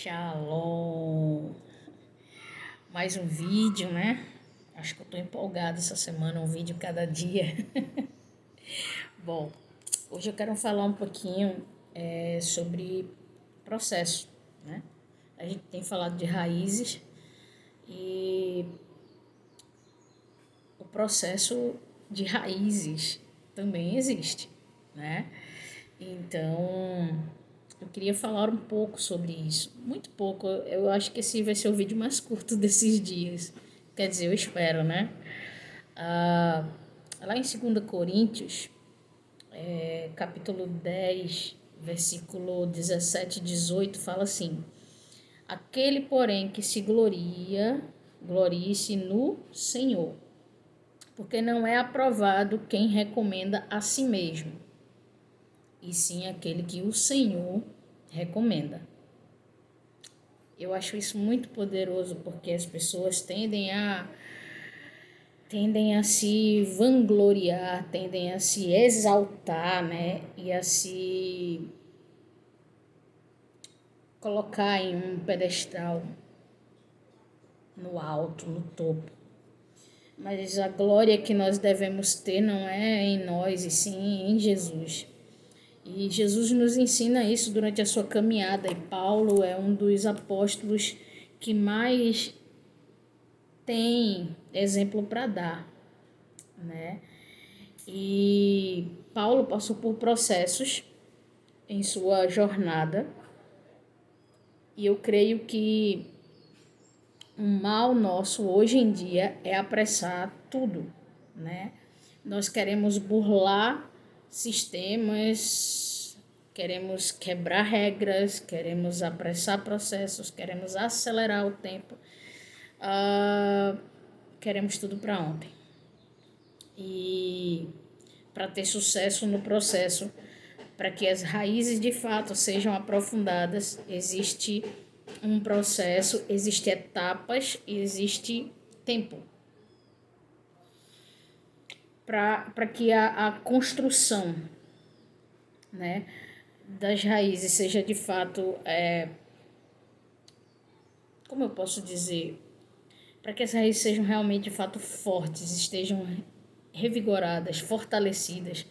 Shalom! Mais um vídeo, né? Acho que eu tô empolgada essa semana, um vídeo cada dia. Bom, hoje eu quero falar um pouquinho sobre processo, né? A gente tem falado de raízes e o processo de raízes também existe, né? Então, eu queria falar um pouco sobre isso. Muito pouco. Eu acho que esse vai ser o vídeo mais curto desses dias. Quer dizer, eu espero, né? Lá em 2 Coríntios, capítulo 10, versículo 17 e 18, fala assim: Aquele, porém, que se gloria, glorie-se no Senhor, porque não é aprovado quem recomenda a si mesmo, e sim aquele que o Senhor recomenda. Eu acho isso muito poderoso, porque as pessoas tendem a se vangloriar, tendem a se exaltar, né? E a se colocar em um pedestal no alto, no topo. Mas a glória que nós devemos ter não é em nós, e sim em Jesus. E Jesus nos ensina isso durante a sua caminhada, e Paulo é um dos apóstolos que mais tem exemplo para dar, né? E Paulo passou por processos em sua jornada, e eu creio que um mal nosso hoje em dia é apressar tudo, né? Nós queremos burlar sistemas, queremos quebrar regras, queremos apressar processos, queremos acelerar o tempo, queremos tudo para ontem. E para ter sucesso no processo, para que as raízes de fato sejam aprofundadas, existe um processo, existe etapas e existe tempo. Para que a construção, né, das raízes seja de fato, como eu posso dizer, para que as raízes sejam realmente de fato fortes, estejam revigoradas, fortalecidas,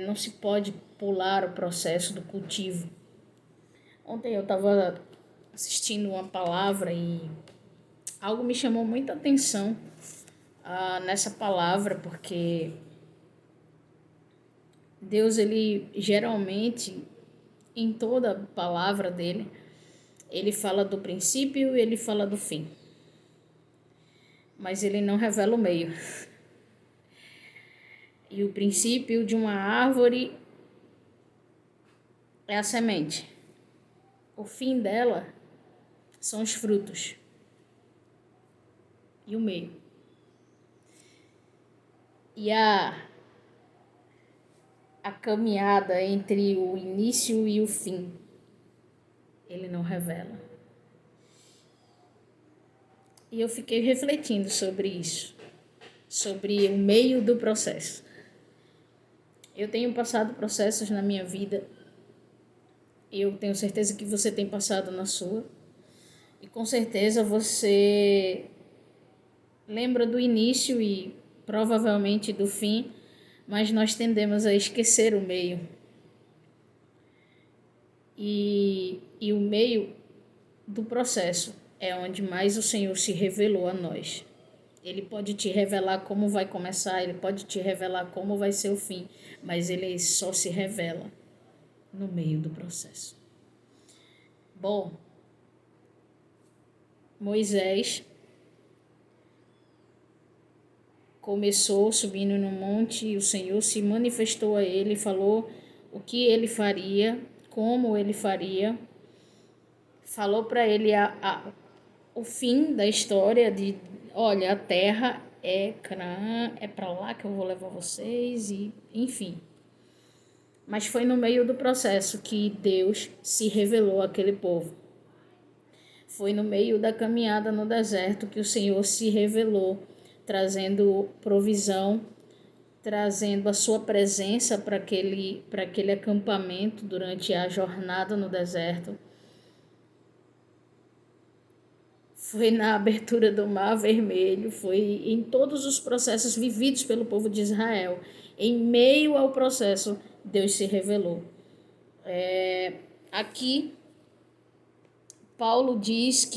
não se pode pular o processo do cultivo. Ontem eu estava assistindo uma palavra e algo me chamou muita atenção nessa palavra, porque Deus, ele geralmente, em toda a palavra dele, ele fala do princípio e ele fala do fim. Mas ele não revela o meio. E o princípio de uma árvore é a semente. O fim dela são os frutos. E o meio. E a caminhada entre o início e o fim, ele não revela. E eu fiquei refletindo sobre isso, sobre o meio do processo. Eu tenho passado processos na minha vida, eu tenho certeza que você tem passado na sua, e com certeza você lembra do início e provavelmente do fim, mas nós tendemos a esquecer o meio. E o meio do processo é onde mais o Senhor se revelou a nós. Ele pode te revelar como vai começar, ele pode te revelar como vai ser o fim, mas ele só se revela no meio do processo. Bom, Moisés começou subindo no monte e o Senhor se manifestou a ele, falou o que ele faria, como ele faria, falou para ele o fim da história de, olha, a terra é Canaã, é para lá que eu vou levar vocês, e enfim. Mas foi no meio do processo que Deus se revelou àquele povo. Foi no meio da caminhada no deserto que o Senhor se revelou, trazendo provisão, trazendo a sua presença para aquele acampamento durante a jornada no deserto. foi na abertura do Mar Vermelho, foi em todos os processos vividos pelo povo de Israel. Em meio ao processo, Deus se revelou. Aqui, Paulo diz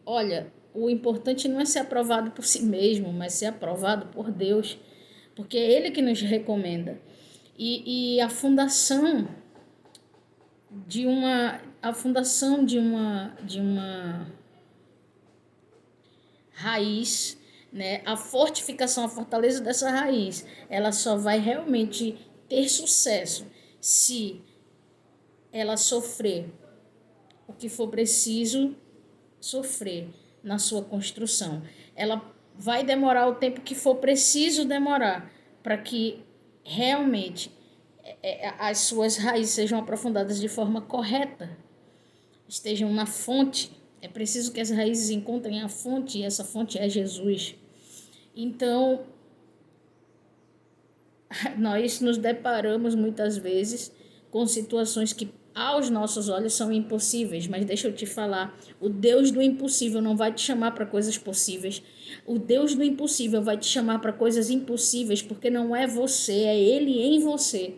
olha, o importante não é ser aprovado por si mesmo, mas ser aprovado por Deus, porque é Ele que nos recomenda. E a fundação de uma raiz, né? A fortificação, a fortaleza dessa raiz, ela só vai realmente ter sucesso se ela sofrer o que for preciso sofrer na sua construção. Ela vai demorar o tempo que for preciso demorar para que realmente as suas raízes sejam aprofundadas de forma correta, estejam na fonte. É preciso que as raízes encontrem a fonte, e essa fonte é Jesus. Então, nós nos deparamos muitas vezes com situações que aos nossos olhos são impossíveis, mas deixa eu te falar, o Deus do impossível não vai te chamar para coisas possíveis. O Deus do impossível vai te chamar para coisas impossíveis, porque não é você, é Ele em você.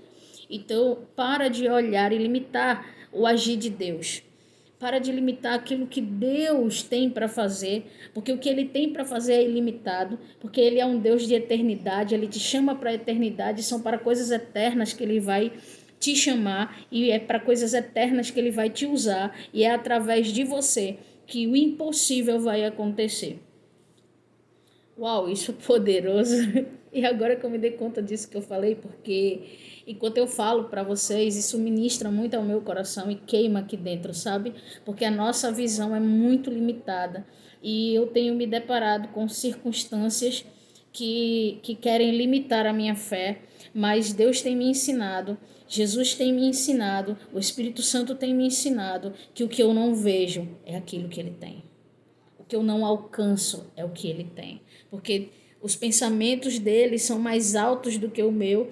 Então, para de olhar e limitar o agir de Deus. Para de limitar aquilo que Deus tem para fazer, porque o que Ele tem para fazer é ilimitado, porque Ele é um Deus de eternidade, Ele te chama para a eternidade, são para coisas eternas que Ele vai te chamar, e é para coisas eternas que Ele vai te usar, e é através de você que o impossível vai acontecer. Uau, isso é poderoso. E agora que eu me dei conta disso que eu falei, porque enquanto eu falo para vocês, isso ministra muito ao meu coração e queima aqui dentro, sabe? Porque a nossa visão é muito limitada e eu tenho me deparado com circunstâncias que querem limitar a minha fé, mas Deus tem me ensinado, Jesus tem me ensinado, o Espírito Santo tem me ensinado que o que eu não vejo é aquilo que Ele tem. O que eu não alcanço é o que Ele tem. Porque os pensamentos dele são mais altos do que o meu,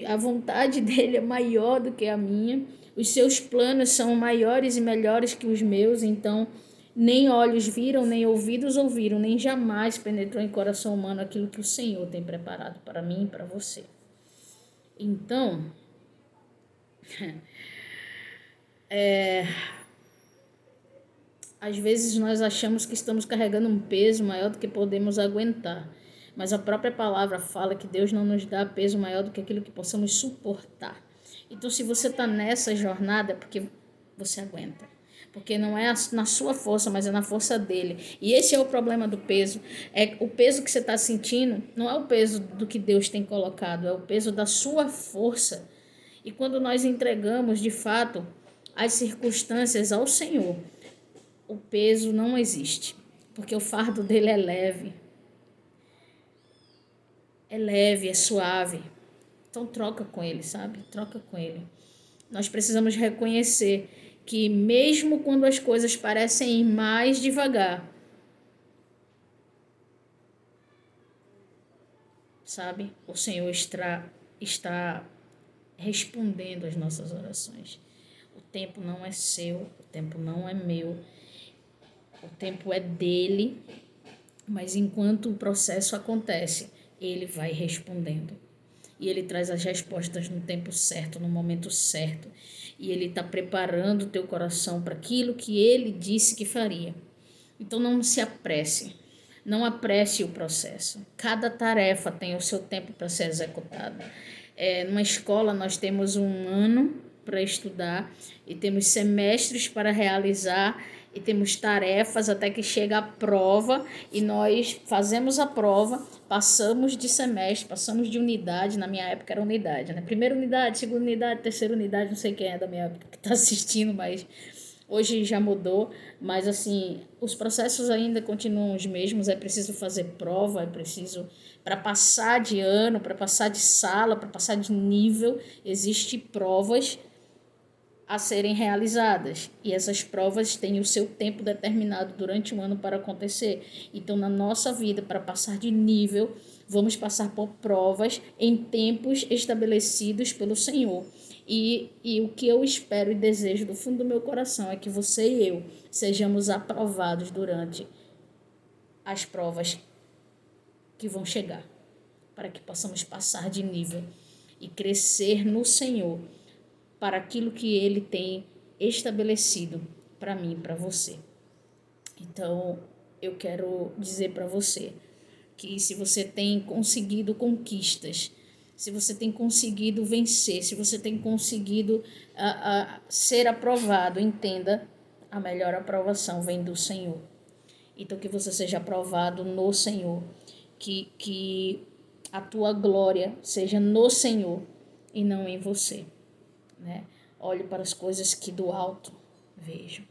a vontade dele é maior do que a minha, os seus planos são maiores e melhores que os meus, então nem olhos viram, nem ouvidos ouviram, nem jamais penetrou em coração humano aquilo que o Senhor tem preparado para mim e para você. Então, às vezes nós achamos que estamos carregando um peso maior do que podemos aguentar, mas a própria palavra fala que Deus não nos dá peso maior do que aquilo que possamos suportar. Então, se você está nessa jornada, é porque você aguenta. Porque não é na sua força, mas é na força dele. E esse é o problema do peso. É o peso que você está sentindo não é o peso do que Deus tem colocado, é o peso da sua força. E quando nós entregamos, de fato, as circunstâncias ao Senhor, o peso não existe, porque o fardo dele é leve. É leve, é suave. Então troca com ele, sabe? Troca com ele. Nós precisamos reconhecer que mesmo quando as coisas parecem ir mais devagar, sabe? O Senhor está respondendo às nossas orações. O tempo não é seu, o tempo não é meu. O tempo é dele, mas enquanto o processo acontece, ele vai respondendo. E ele traz as respostas no tempo certo, no momento certo. E ele está preparando o teu coração para aquilo que ele disse que faria. Então não se apresse. Não apresse o processo. Cada tarefa tem o seu tempo para ser executada. Numa escola nós temos um ano para estudar e temos semestres para realizar e temos tarefas até que chega a prova e nós fazemos a prova, passamos de semestre, passamos de unidade, na minha época era unidade, né? Primeira unidade, segunda unidade, terceira unidade, não sei quem é da minha época que está assistindo, mas hoje já mudou, mas assim, os processos ainda continuam os mesmos, é preciso fazer prova, é preciso, para passar de ano, para passar de sala, para passar de nível, existem provas a serem realizadas. E essas provas têm o seu tempo determinado durante um ano para acontecer. Então, na nossa vida, para passar de nível, vamos passar por provas em tempos estabelecidos pelo Senhor. E o que eu espero e desejo do fundo do meu coração é que você e eu sejamos aprovados durante as provas que vão chegar, para que possamos passar de nível e crescer no Senhor para aquilo que Ele tem estabelecido para mim e para você. Então, eu quero dizer para você que se você tem conseguido conquistas, se você tem conseguido vencer, se você tem conseguido ser aprovado, entenda, a melhor aprovação vem do Senhor. Então, que você seja aprovado no Senhor, que a tua glória seja no Senhor e não em você, né? Olhe para as coisas que do alto vejo,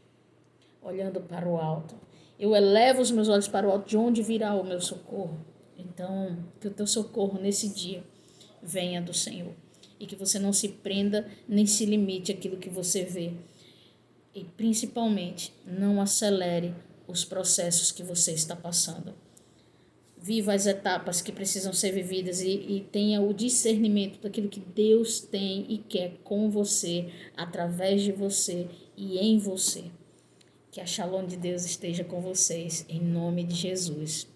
olhando para o alto. Eu elevo os meus olhos para o alto, de onde virá o meu socorro? Então, que o teu socorro nesse dia venha do Senhor. E que você não se prenda, nem se limite àquilo que você vê. E, principalmente, não acelere os processos que você está passando. Viva as etapas que precisam ser vividas e tenha o discernimento daquilo que Deus tem e quer com você, através de você e em você. Que a Shalom de Deus esteja com vocês, em nome de Jesus.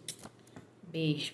Beijo.